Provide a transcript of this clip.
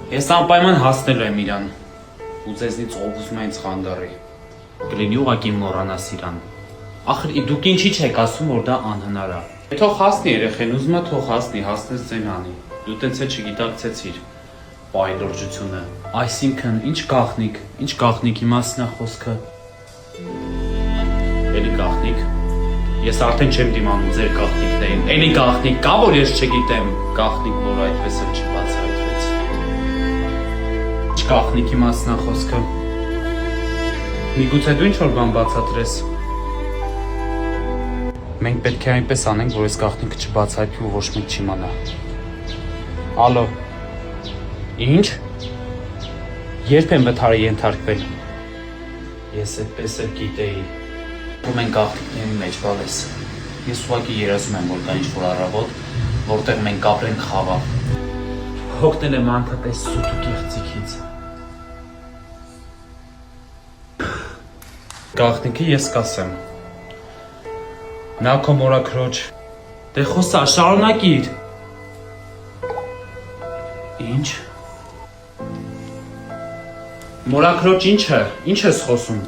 Ես անպայման հասնելու եմ իրան, ու ձեզնից ով ուզում է ինձ խանգարի, կլինի ուղղակի մոռանաս իրան։ Ախր դուք ինչի՞ չեք ասում, որ դա անհնար է։ Թող հասնի երեխեն, ուզում է թող հասնի, հասնես ձեն անի։ Դու տենց է չգիտակցեցիր պայլորջությունը։ Այսինքն, ինչ գաղտնիքի մասն է խոսքը։ Էլի գաղտնիք։ Ես արդեն չեմ դիմանում ձեր գաղտնիքներին։ Էլի գաղտնիք կա, որ ես չգիտեմ։ Գաղտնիք, որ այդպես էլ չբացահայտվեց։ Ինչ գաղտնիքի մասն է խոսքը։ Միգուցե դու ինչ-որ բան բացատրես։ Մենք պետք է այնպես անենք, որ այս գաղտնիքը չբացահայտվի ու ոչ մեկ չիմանա։ Ալո։ Ինչ։ Երբ եմ վթարի ենթարկվել։ Ես այդպես էլ գիտեի։ Ու մենք գաղտնիքների մեջ բալես։ Ես ուղղակի երազում եմ, որ կա ինչ-որ առավոտ, որտեղ մենք կապրենք խաղա։ Հոգնել եմ անթատես սուտ ու կեղծիքից։ Գաղտնիքը ես կասեմ։ Նա քո մորաքրոջ։ Դե խոսա, շարունակիր։ Ինչ։ Մորաքրոջ ինչը։ Ինչ ես խոսում։